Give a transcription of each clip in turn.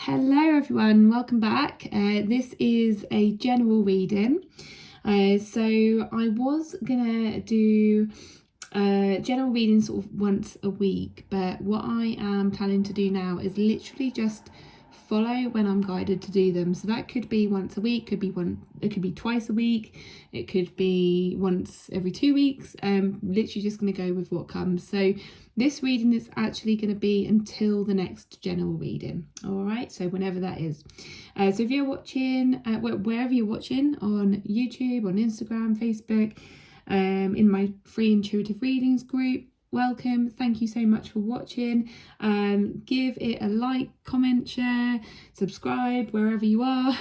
Hello everyone, welcome back. This is a general reading. So I was gonna do general reading sort of once a week, but what I am planning to do now is literally just follow when I'm guided to do them. So that could be once a week, it could be twice a week, it could be once every 2 weeks. Literally just going to go with what comes. So this reading is actually going to be until the next general reading. All right, so whenever that is. So if you're watching, wherever you're watching, on YouTube, on Instagram, Facebook, in my free intuitive readings group, welcome. Thank you so much for watching. Give it a like, comment, share, subscribe wherever you are.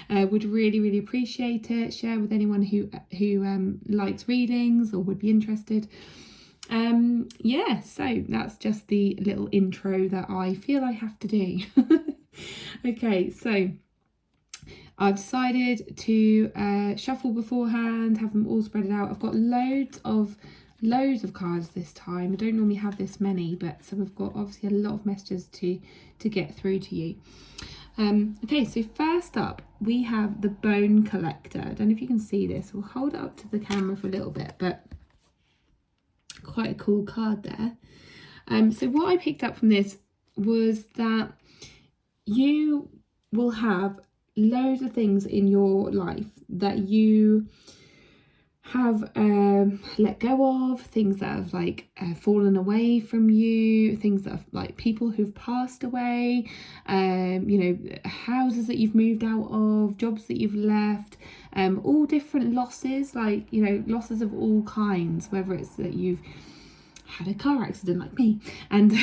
Would really appreciate it. Share with anyone who likes readings or would be interested. Yeah, so that's just the little intro that I feel I have to do. Okay, so I've decided to shuffle beforehand, have them all spread out. I've got loads of cards this time. I don't normally have this many, but so we've got obviously a lot of messages to get through to you. Okay, so first up we have the Bone Collector. I don't know if you can see this. We'll hold it up to the camera for a little bit, but quite a cool card there. So what I picked up from this was that you will have loads of things in your life that you have let go of, things that have fallen away from you, things that have people who've passed away, houses that you've moved out of, jobs that you've left, all different losses, losses of all kinds, whether it's that you've had a car accident like me and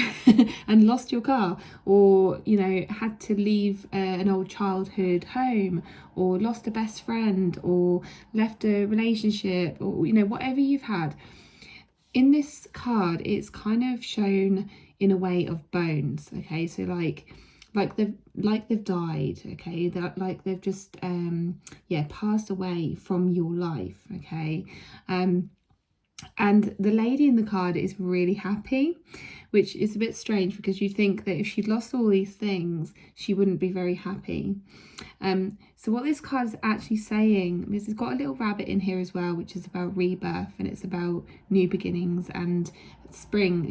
and lost your car, or had to leave an old childhood home, or lost a best friend, or left a relationship, or whatever you've had. In this card it's kind of shown in a way of bones. Okay, so they've died, okay, that they've just passed away from your life. Okay, and the lady in the card is really happy, which is a bit strange because you think that if she'd lost all these things, she wouldn't be very happy. So what this card is actually saying, this has got a little rabbit in here as well, which is about rebirth, and it's about new beginnings and spring.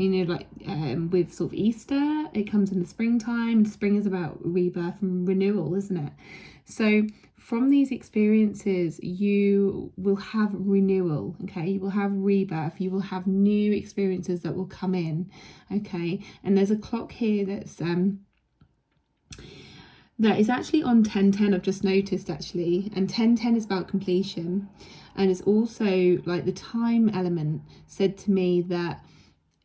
With sort of Easter, it comes in the springtime, and spring is about rebirth and renewal, isn't it? So from these experiences you will have renewal. Okay, you will have rebirth, you will have new experiences that will come in. Okay, and there's a clock here that's that is actually on 10:10. I've just noticed actually, and 10:10 is about completion, and it's also the time element said to me that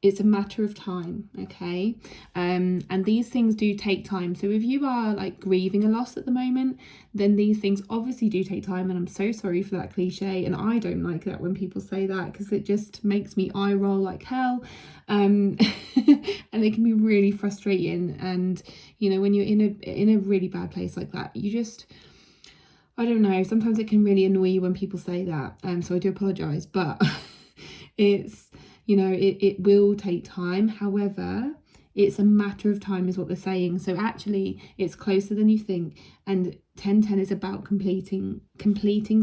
it's a matter of time. Okay, and these things do take time. So if you are grieving a loss at the moment, then these things obviously do take time, and I'm so sorry for that cliche, and I don't like that when people say that because it just makes me eye roll like hell. And it can be really frustrating, and when you're in a really bad place like that, you just, I don't know, sometimes it can really annoy you when people say that, so I do apologize, but it's it will take time. However, it's a matter of time is what they're saying. So actually it's closer than you think, and 10:10 is about completing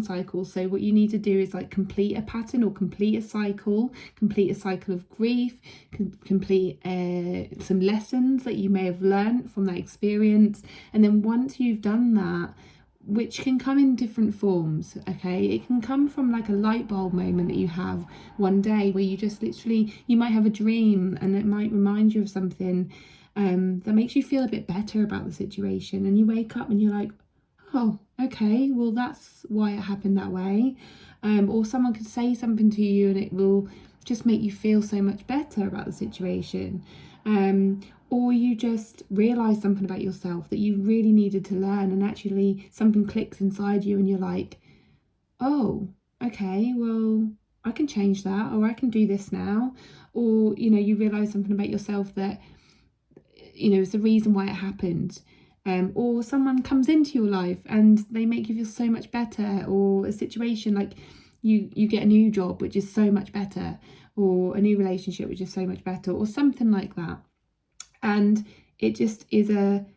cycles. So what you need to do is complete a pattern, or complete a cycle of grief, complete some lessons that you may have learned from that experience. And then once you've done that, which can come in different forms, okay, it can come from a light bulb moment that you have one day where you just literally, you might have a dream and it might remind you of something that makes you feel a bit better about the situation, and you wake up and you're like, oh, okay, well that's why it happened that way. Or someone could say something to you and it will just make you feel so much better about the situation. Or you just realise something about yourself that you really needed to learn, and actually something clicks inside you and you're like, oh, okay, well, I can change that, or I can do this now. Or, you realise something about yourself that, is the reason why it happened. Or someone comes into your life and they make you feel so much better, or a situation you get a new job which is so much better, or a new relationship which is so much better, or something like that. And it just is a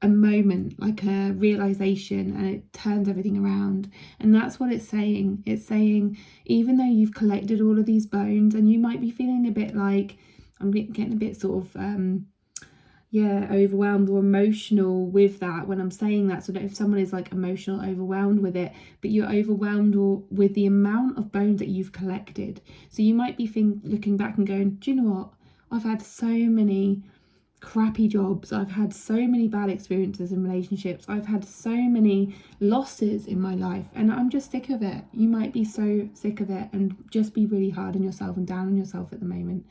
a moment, like a realization, and it turns everything around. And that's what it's saying. It's saying, even though you've collected all of these bones, and you might be feeling a bit like, I'm getting a bit sort of overwhelmed or emotional with that when I'm saying that. So that if someone is like emotional, overwhelmed with it, but you're overwhelmed or with the amount of bones that you've collected. So you might be looking back and going, do you know what, I've had so many crappy jobs, I've had so many bad experiences in relationships, I've had so many losses in my life, and I'm just sick of it. You might be so sick of it and just be really hard on yourself and down on yourself at the moment.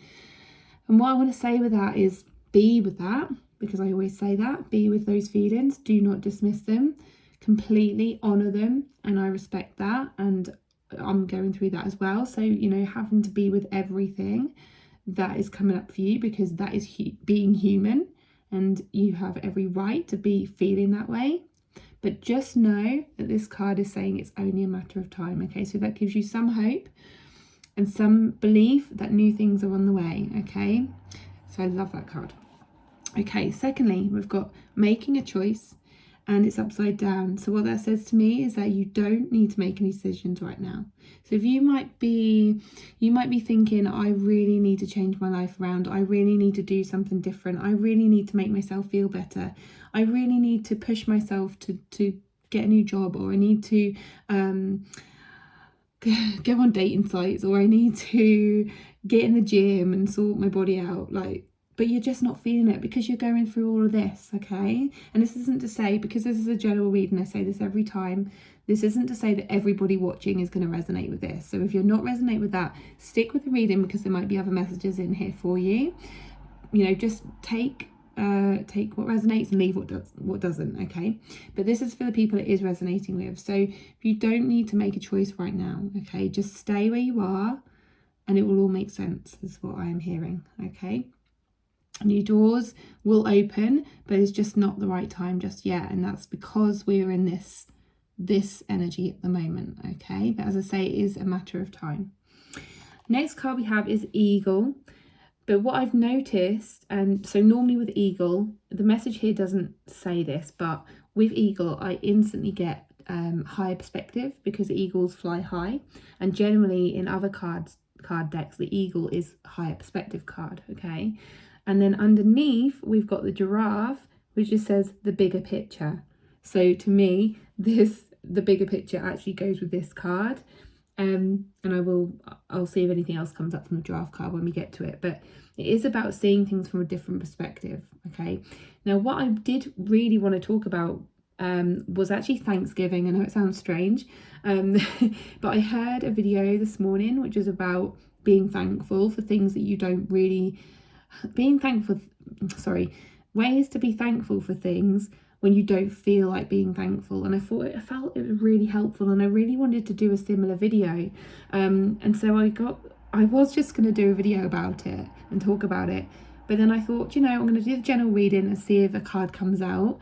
And what I want to say with that is, be with that, because I always say that, be with those feelings, do not dismiss them, completely honor them, and I respect that, and I'm going through that as well. So, you know, having to be with everything that is coming up for you, because that is being human, and you have every right to be feeling that way. But just know that this card is saying it's only a matter of time. Okay, so that gives you some hope and some belief that new things are on the way. Okay, so I love that card. Okay, secondly, we've got making a choice, and it's upside down. So what that says to me is that you don't need to make any decisions right now. So if you might be thinking, I really need to change my life around, I really need to do something different, I really need to make myself feel better, I really need to push myself to get a new job, or I need to go on dating sites, or I need to get in the gym and sort my body out, like, but you're just not feeling it because you're going through all of this. Okay, and this isn't to say, because this is a general reading, I say this every time, this isn't to say that everybody watching is going to resonate with this. So if you're not resonate with that, stick with the reading, because there might be other messages in here for you. You know, just take what resonates and leave what doesn't. Okay, but this is for the people it is resonating with. So you don't need to make a choice right now. Okay, just stay where you are and it will all make sense, is what I am hearing. Okay, new doors will open, but it's just not the right time just yet, and that's because we're in this energy at the moment. Okay, but as I say, it is a matter of time. Next card we have is Eagle. But what I've noticed, and so normally with Eagle, the message here doesn't say this, but with Eagle I instantly get higher perspective, because eagles fly high, and generally in other card decks the Eagle is higher perspective card. Okay, and then underneath we've got the Giraffe, which just says the bigger picture. So to me, the bigger picture actually goes with this card. And I'll see if anything else comes up from the Giraffe card when we get to it, but it is about seeing things from a different perspective. Okay, now what I did really want to talk about was actually Thanksgiving. I know it sounds strange, but I heard a video this morning which is about being thankful for things that you don't really, ways to be thankful for things when you don't feel like being thankful. And I felt it was really helpful, and I really wanted to do a similar video, and so I was just going to do a video about it and talk about it, but then I thought, you know, I'm going to do the general reading and see if a card comes out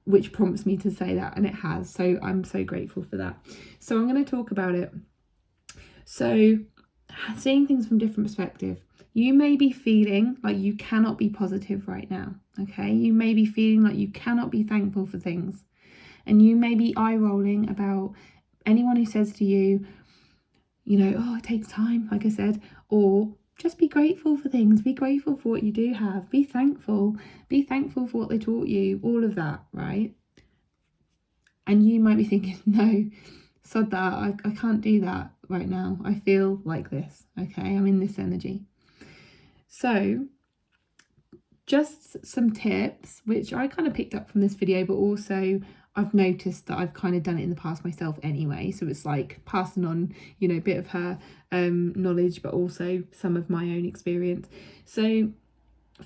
which prompts me to say that, and it has, so I'm so grateful for that. So I'm going to talk about it. So seeing things from different perspective. You may be feeling like you cannot be positive right now. Okay, you may be feeling like you cannot be thankful for things, and you may be eye rolling about anyone who says to you, you know, oh, it takes time, like I said, or just be grateful for things, be grateful for what you do have, be thankful for what they taught you, all of that, right? And you might be thinking, no, sod that, I can't do that right now, I feel like this. Okay, I'm in this energy. So just some tips, which I kind of picked up from this video, but also I've noticed that I've kind of done it in the past myself anyway. So it's like passing on, you know, a bit of her knowledge, but also some of my own experience. So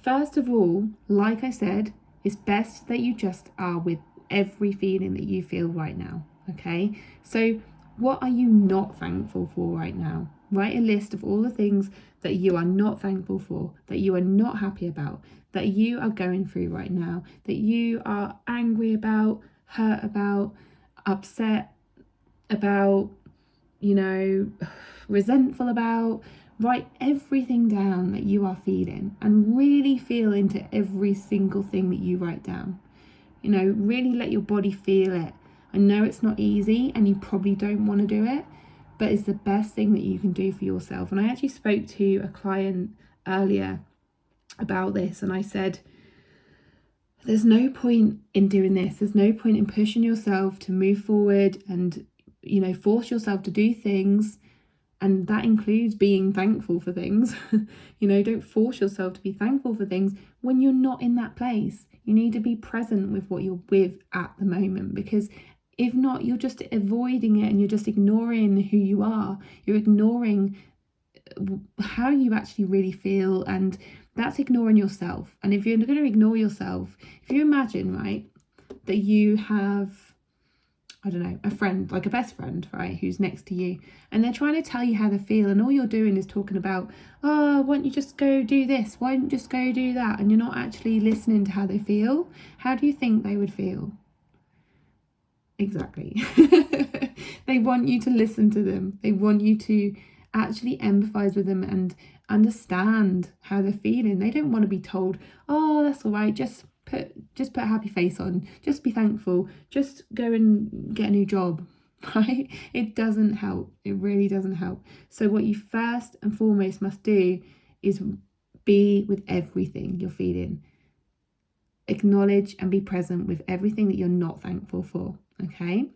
first of all, like I said, it's best that you just are with every feeling that you feel right now. Okay, so what are you not thankful for right now? Write a list of all the things that you are not thankful for, that you are not happy about, that you are going through right now, that you are angry about, hurt about, upset about, you know, resentful about. Write everything down that you are feeling, and really feel into every single thing that you write down. really let your body feel it. I know it's not easy and you probably don't want to do it, but it's the best thing that you can do for yourself. And I actually spoke to a client earlier about this, and I said, there's no point in doing this. There's no point in pushing yourself to move forward and, force yourself to do things. And that includes being thankful for things. Don't force yourself to be thankful for things when you're not in that place. You need to be present with what you're with at the moment, because if not, you're just avoiding it and you're just ignoring who you are. You're ignoring how you actually really feel, and that's ignoring yourself. And if you're going to ignore yourself, if you imagine, right, that you have, I don't know, a friend, like a best friend, right, who's next to you, and they're trying to tell you how they feel, and all you're doing is talking about, oh, why don't you just go do this? Why don't you just go do that? And you're not actually listening to how they feel. How do you think they would feel? Exactly. They want you to listen to them. They want you to actually empathize with them and understand how they're feeling. They don't want to be told, oh, that's all right, just put a happy face on, just be thankful, just go and get a new job, right? It doesn't help. It really doesn't help. So what you first and foremost must do is be with everything you're feeling. Acknowledge and be present with everything that you're not thankful for, okay?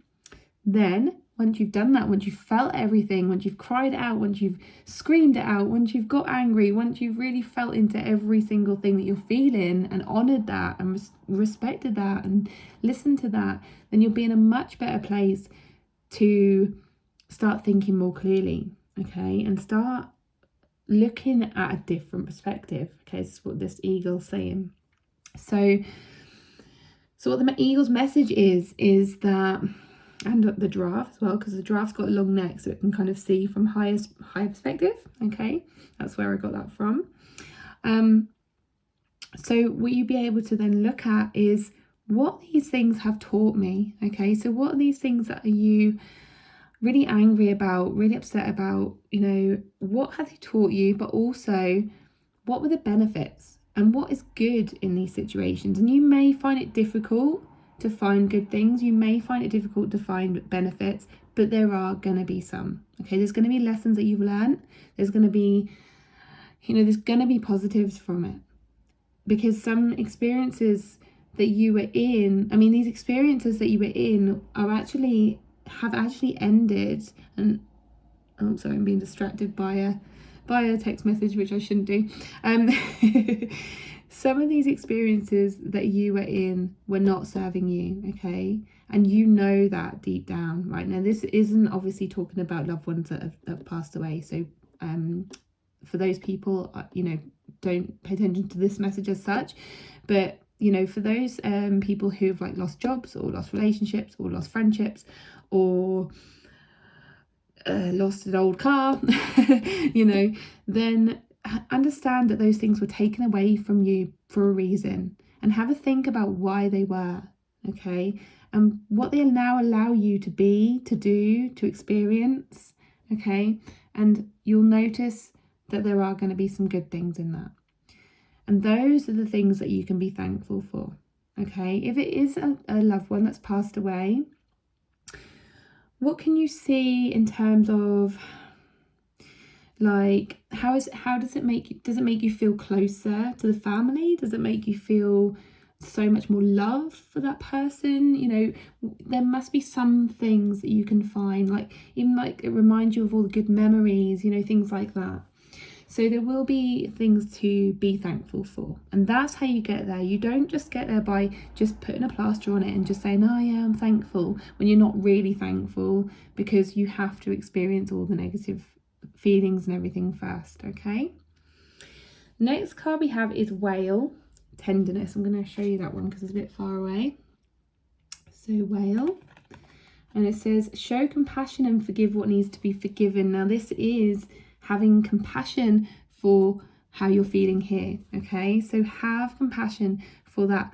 Then once you've done that, once you've felt everything, once you've cried it out, once you've screamed it out, once you've got angry, once you've really felt into every single thing that you're feeling and honoured that and respected that and listened to that, then you'll be in a much better place to start thinking more clearly, okay? And start looking at a different perspective, okay? This is what this eagle's saying. So what the eagle's message is that, and the giraffe as well, because the giraffe's got a long neck, so it can kind of see from higher perspective. Okay, that's where I got that from. So what you'll be able to then look at is what these things have taught me. Okay, so what are these things that are you really angry about, really upset about? What have they taught you, but also what were the benefits and what is good in these situations? And you may find it difficult to find good things. You may find it difficult to find benefits, but there are going to be some. Okay, there's going to be lessons that you've learned. There's going to be, there's going to be positives from it, because some experiences that you were in, these experiences that you were in have actually ended. And oh, sorry, I'm being distracted by a text message, which I shouldn't do. Some of these experiences that you were in were not serving you, okay? And you know that deep down, right? Now, this isn't obviously talking about loved ones that have passed away. So for those people, don't pay attention to this message as such. But, for those people who've lost jobs or lost relationships or lost friendships or lost an old car, then understand that those things were taken away from you for a reason, and have a think about why they were, okay, and what they now allow you to be, to do, to experience, okay. And you'll notice that there are going to be some good things in that, and those are the things that you can be thankful for, okay. If it is a loved one that's passed away, what can you see in terms of how does it make you feel closer to the family? Does it make you feel so much more love for that person? There must be some things that you can find, it reminds you of all the good memories, things like that. So there will be things to be thankful for, and that's how you get there. You don't just get there by just putting a plaster on it and just saying, oh yeah, I'm thankful, when you're not really thankful, because you have to experience all the negative feelings and everything first, okay? Next card we have is Whale, Tenderness. I'm going to show you that one because it's a bit far away. So Whale, and it says, show compassion and forgive what needs to be forgiven. Now this is having compassion for how you're feeling here, okay? So have compassion for that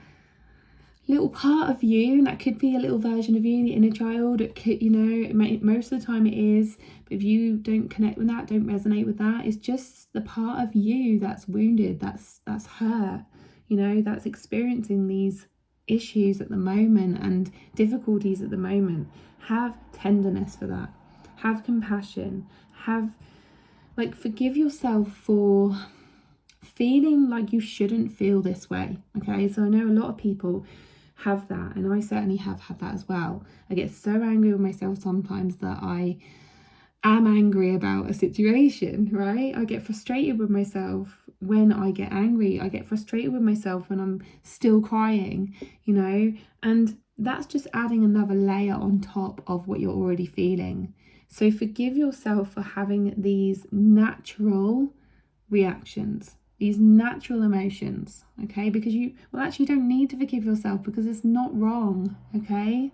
little part of you, and that could be a little version of you, the inner child. It could, most of the time it is, but if you don't connect with that, don't resonate with that, it's just the part of you that's wounded, that's hurt, that's experiencing these issues at the moment and difficulties at the moment, have tenderness for that. Have compassion. Forgive yourself for feeling like you shouldn't feel this way. Okay, so I know a lot of people have that, and I certainly have had that as well. I get so angry with myself sometimes that I am angry about a situation, right? I get frustrated with myself when I get angry. I get frustrated with myself when I'm still crying, and that's just adding another layer on top of what you're already feeling. So forgive yourself for having these natural reactions, these natural emotions, okay? Because you don't need to forgive yourself, because it's not wrong, okay?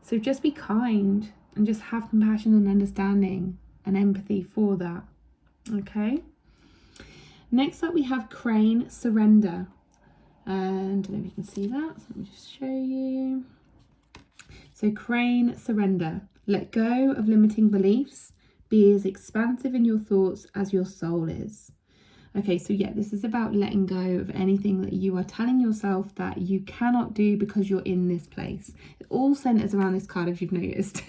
So just be kind and just have compassion and understanding and empathy for that, okay? Next up we have crane, surrender. And I don't know if you can see that, so let me just show you. So crane, surrender. Let go of limiting beliefs. Be as expansive in your thoughts as your soul is. Okay, so yeah, this is about letting go of anything that you are telling yourself that you cannot do because you're in this place. It all centers around this card, if you've noticed.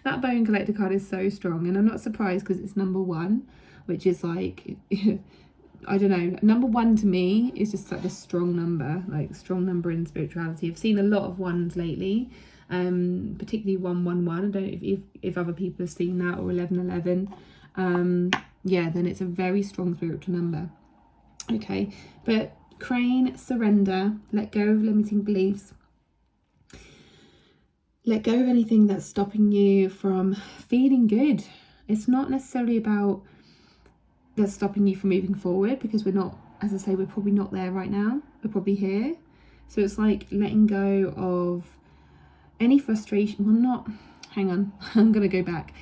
That Bone Collector card is so strong, and I'm not surprised because it's number 1, which is like, I don't know, number 1 to me is just such a strong number, like strong number in spirituality. I've seen a lot of 1s lately, particularly 111. I don't know if other people have seen that, or 1111. Yeah, then it's a very strong spiritual number. Okay, but crane, surrender, let go of limiting beliefs. Let go of anything that's stopping you from feeling good. It's not necessarily about that's stopping you from moving forward, because we're not, as I say, we're probably not there right now. We're probably here. So it's like letting go of any frustration. Well, not, hang on, I'm going to go back.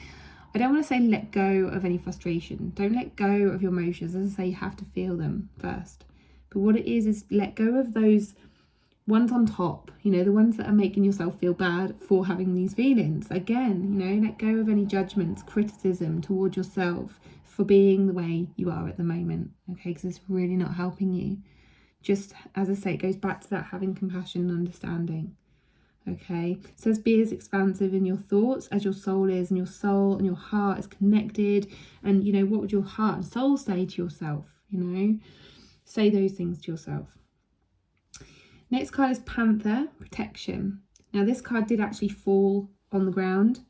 I don't want to say let go of any frustration. Don't let go of your emotions. As I say, you have to feel them first. But what it is let go of those ones on top, the ones that are making yourself feel bad for having these feelings. Again, let go of any judgments, criticism toward yourself for being the way you are at the moment, okay? Because it's really not helping you. Just, as I say, it goes back to that having compassion and understanding. Okay, it says be as expansive in your thoughts as your soul is, and your soul and your heart is connected. And what would your heart and soul say to yourself? Say those things to yourself. Next card is Panther, protection. Now this card did actually fall on the ground,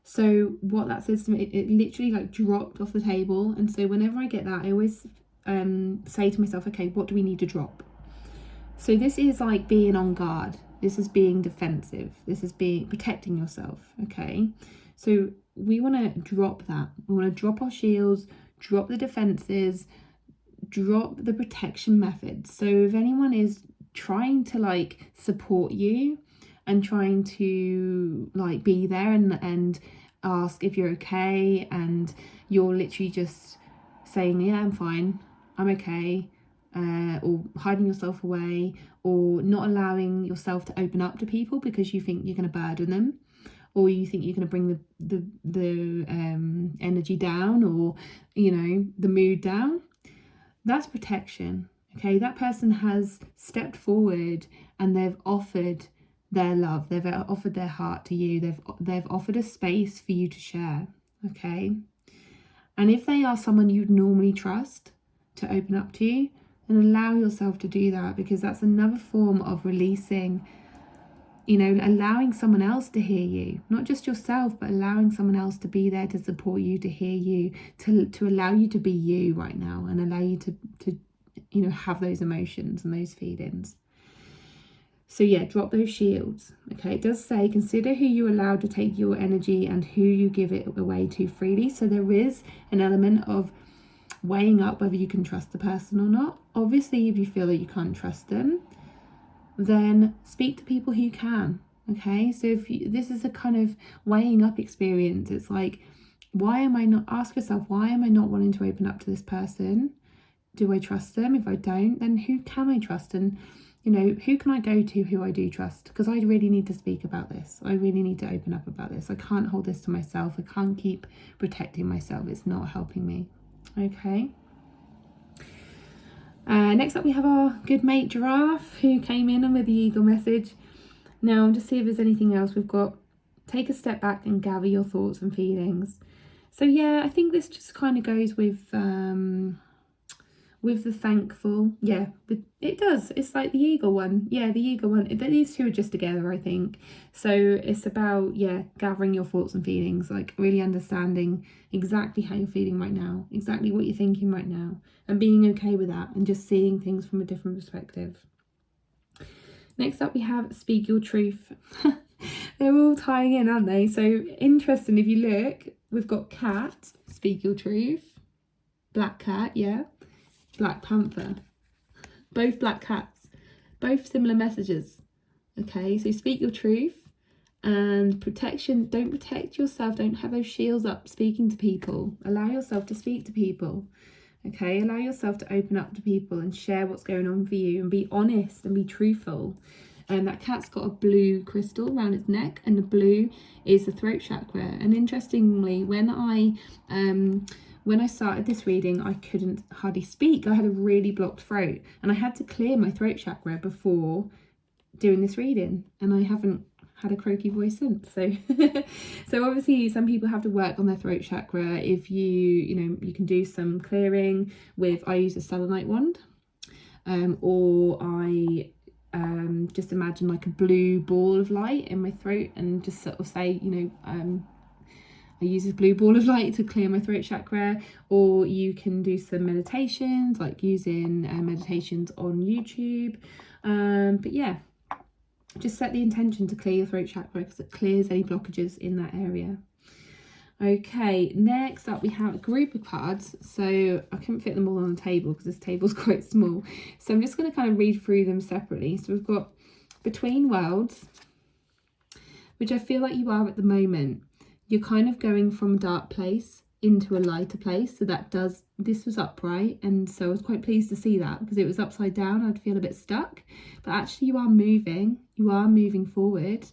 so what that says to me, it literally dropped off the table. And so whenever I get that, I always say to myself, okay, what do we need to drop? So this is like being on guard. This is being defensive. This is protecting yourself, okay? So we want to drop that. We want to drop our shields, drop the defenses, drop the protection methods. So if anyone is trying to support you and trying to be there and ask if you're okay, and you're literally just saying, yeah, I'm fine, I'm okay, or hiding yourself away, or not allowing yourself to open up to people because you think you're going to burden them, or you think you're going to bring the energy down, or the mood down, that's protection. Okay, that person has stepped forward and they've offered their love, they've offered their heart to you, they've offered a space for you to share. Okay, and if they are someone you'd normally trust to open up to you, then allow yourself to do that, because that's another form of releasing, allowing someone else to hear you, not just yourself, but allowing someone else to be there to support you, to hear you, to allow you to be you right now, and allow you to have those emotions and those feelings. So yeah, drop those shields. Okay, it does say consider who you allow to take your energy and who you give it away to freely. So there is an element of weighing up whether you can trust the person or not. Obviously, if you feel that you can't trust them, then speak to people who can. Okay, so this is a kind of weighing up experience. It's like, ask yourself, why am I not wanting to open up to this person? Do I trust them? If I don't, then who can I trust? And who can I go to who I do trust? Because I really need to speak about this. I really need to open up about this. I can't hold this to myself. I can't keep protecting myself. It's not helping me. Okay. Next up we have our good mate Giraffe, who came in with the eagle message. Now just see if there's anything else. We've got take a step back and gather your thoughts and feelings. So yeah, I think this just kind of goes with the thankful. Yeah, it does. It's like the eagle one. Yeah, the eagle one. These two are just together, I think. So it's about, yeah, gathering your thoughts and feelings, like really understanding exactly how you're feeling right now, exactly what you're thinking right now, and being okay with that and just seeing things from a different perspective. Next up we have speak your truth. They're all tying in, aren't they? So interesting, if you look, we've got cat, speak your truth, black cat, yeah, Black Panther, both black cats, both similar messages. Okay, so speak your truth and protection. Don't protect yourself, don't have those shields up speaking to people. Allow yourself to speak to people. Okay, allow yourself to open up to people and share what's going on for you and be honest and be truthful. And that cat's got a blue crystal around its neck, and the blue is the throat chakra. And interestingly, when I started this reading, I couldn't hardly speak. I had a really blocked throat, and I had to clear my throat chakra before doing this reading, and I haven't had a croaky voice since. So so obviously some people have to work on their throat chakra. If you can do some clearing with, I use a selenite wand, or I just imagine like a blue ball of light in my throat and just sort of say, I use this blue ball of light to clear my throat chakra. Or you can do some meditations, like using meditations on YouTube. But yeah, just set the intention to clear your throat chakra because it clears any blockages in that area. Okay, next up we have a group of cards. So I couldn't fit them all on the table because this table's quite small. So I'm just going to kind of read through them separately. So we've got Between Worlds, which I feel like you are at the moment. You're kind of going from a dark place into a lighter place. So this was upright, and so I was quite pleased to see that, because it was upside down I'd feel a bit stuck. But actually you are moving forward.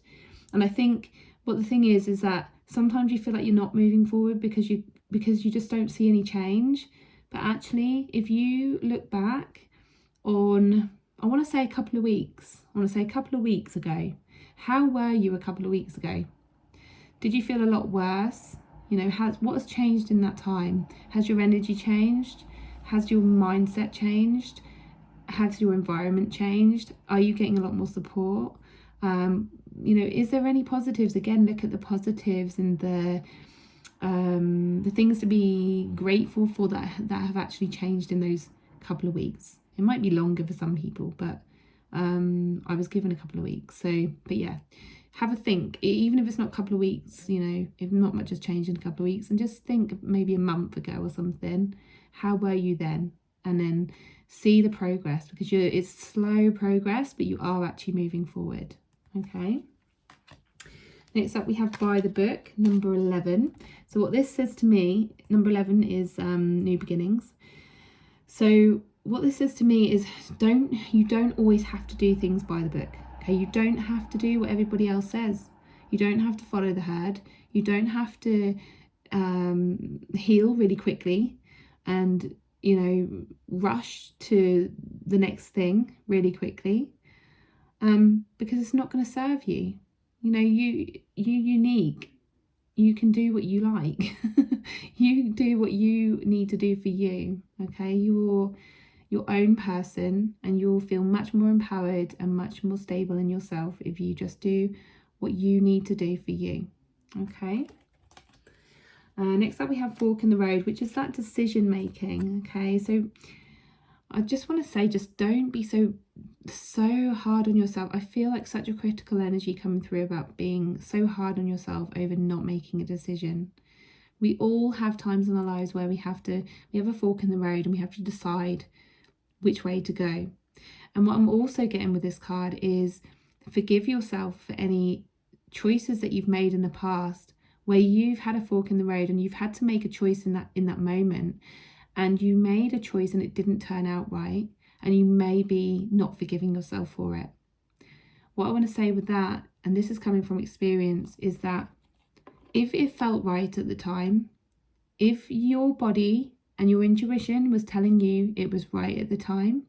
And I think what the thing is that sometimes you feel like you're not moving forward because you just don't see any change. But actually, if you look back on, I want to say a couple of weeks ago, how were you a couple of weeks ago? Did you feel a lot worse? What has changed in that time? Has your energy changed? Has your mindset changed? Has your environment changed? Are you getting a lot more support? Is there any positives? Again, look at the positives and the things to be grateful for that have actually changed in those couple of weeks. It might be longer for some people, but I was given a couple of weeks. But yeah, have a think. Even if it's not a couple of weeks, if not much has changed in a couple of weeks, and just think maybe a month ago or something. How were you then? And then see the progress, because it's slow progress, but you are actually moving forward. Okay. Next up we have By the Book, number 11. So what this says to me, number 11 is new beginnings. So what this says to me is you don't always have to do things by the book. Okay, you don't have to do what everybody else says. You don't have to follow the herd. You don't have to heal really quickly and rush to the next thing really quickly, because it's not going to serve you. You're unique. You can do what you like. You do what you need to do for you. Okay, you're your own person, and you'll feel much more empowered and much more stable in yourself if you just do what you need to do for you. Okay. Next up we have Fork in the Road, which is that decision making. Okay, so I just want to say, just don't be so hard on yourself. I feel like such a critical energy coming through about being so hard on yourself over not making a decision. We all have times in our lives where we have a fork in the road and we have to decide which way to go. And what I'm also getting with this card is forgive yourself for any choices that you've made in the past where you've had a fork in the road and you've had to make a choice in that moment, and you made a choice and it didn't turn out right, and you may be not forgiving yourself for it. What I want to say with that, and this is coming from experience, is that if it felt right at the time, if your body and your intuition was telling you it was right at the time,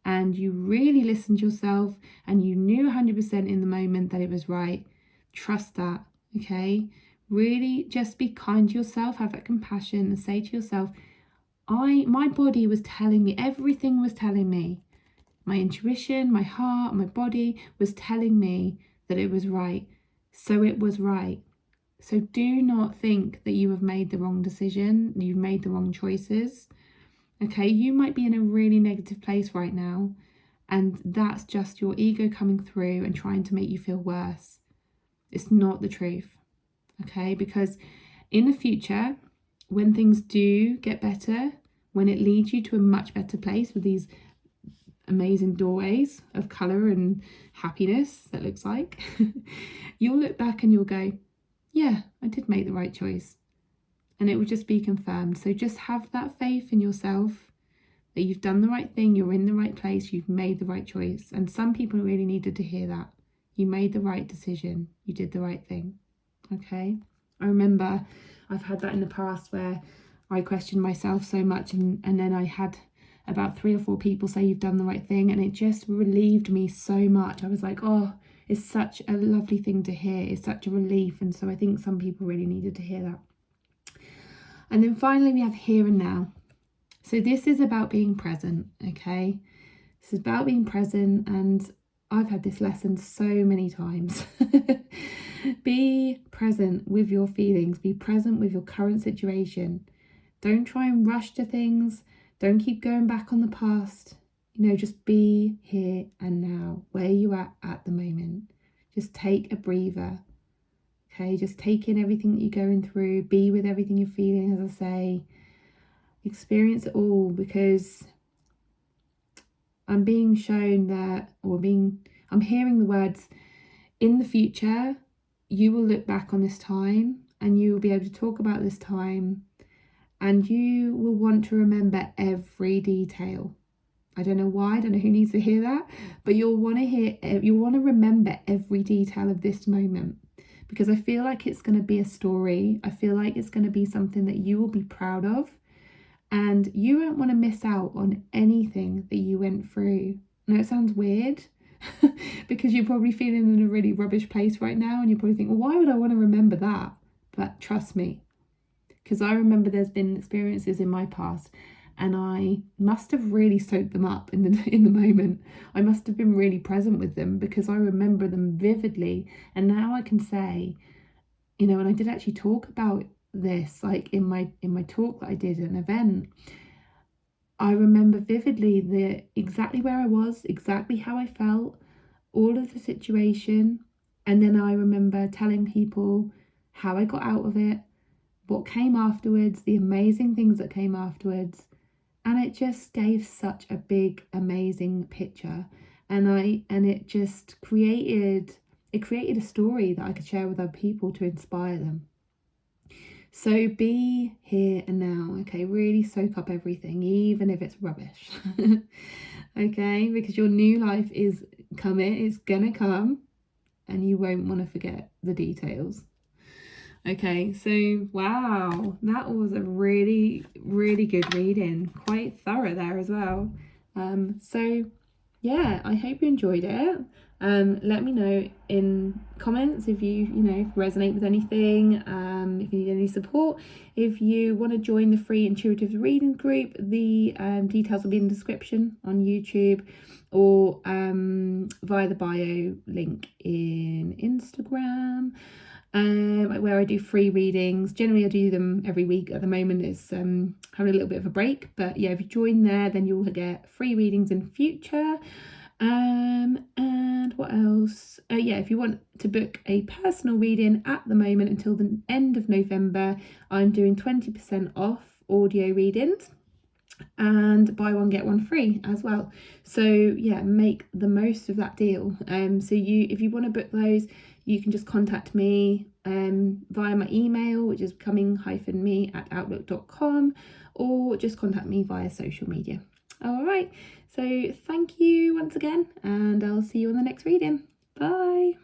and you really listened to yourself and you knew 100% in the moment that it was right, trust that, okay? Really just be kind to yourself, have that compassion, and say to yourself, my body was telling me, everything was telling me. My intuition, my heart, my body was telling me that it was right. So it was right. So do not think that you have made the wrong decision, you've made the wrong choices. Okay, you might be in a really negative place right now, and that's just your ego coming through and trying to make you feel worse. It's not the truth. Okay, because in the future, when things do get better, when it leads you to a much better place with these amazing doorways of colour and happiness, that looks like, you'll look back and you'll go, yeah, I did make the right choice. And it will just be confirmed. So just have that faith in yourself that you've done the right thing, you're in the right place, you've made the right choice. And some people really needed to hear that. You made the right decision, you did the right thing. Okay? I remember I've had that in the past where I questioned myself so much, and then I had about 3 or 4 people say you've done the right thing, and it just relieved me so much. I was like, oh, it's such a lovely thing to hear. It's such a relief. And so I think some people really needed to hear that. And then finally we have here and now. So this is about being present, okay? This is about being present, and I've had this lesson so many times. Be present with your feelings. Be present with your current situation. Don't try and rush to things. Don't keep going back on the past. Just be here and now, where you are at the moment. Just take a breather. Okay, just take in everything that you're going through. Be with everything you're feeling, as I say. Experience it all, because I'm being shown that, I'm hearing the words, in the future, you will look back on this time and you will be able to talk about this time, and you will want to remember every detail. I don't know why, I don't know who needs to hear that, but you'll want to remember every detail of this moment, because I feel like it's going to be a story. I feel like it's going to be something that you will be proud of, and you won't want to miss out on anything that you went through. Now, it sounds weird because you're probably feeling in a really rubbish place right now, and you probably think, well, why would I want to remember that? But trust me, because I remember there's been experiences in my past, and I must have really soaked them up in the moment. I must have been really present with them, because I remember them vividly. And now I can say, and I did actually talk about this, like in my talk that I did at an event. I remember vividly exactly where I was, exactly how I felt, all of the situation. And then I remember telling people how I got out of it, what came afterwards, the amazing things that came afterwards. And it just gave such a big, amazing picture. And it just created a story that I could share with other people to inspire them. So be here and now, okay? Really soak up everything, even if it's rubbish, okay? Because your new life is coming, it's gonna come, and you won't want to forget the details. Okay, so wow, that was a really, really good reading. Quite thorough there as well. So yeah, I hope you enjoyed it. Let me know in comments if you resonate with anything, if you need any support. If you want to join the free intuitive reading group, the details will be in the description on YouTube, or via the bio link in Instagram, where I do free readings. Generally I do them every week. At the moment it's having a little bit of a break, but yeah, if you join there, then you'll get free readings in future. And what else? Yeah, if you want to book a personal reading, at the moment until the end of November, I'm doing 20% off audio readings, and buy one get one free as well. So yeah, make the most of that deal. So if you want to book those, you can just contact me via my email, which is becoming-me@outlook.com, or just contact me via social media. All right, so thank you once again, and I'll see you on the next reading. Bye.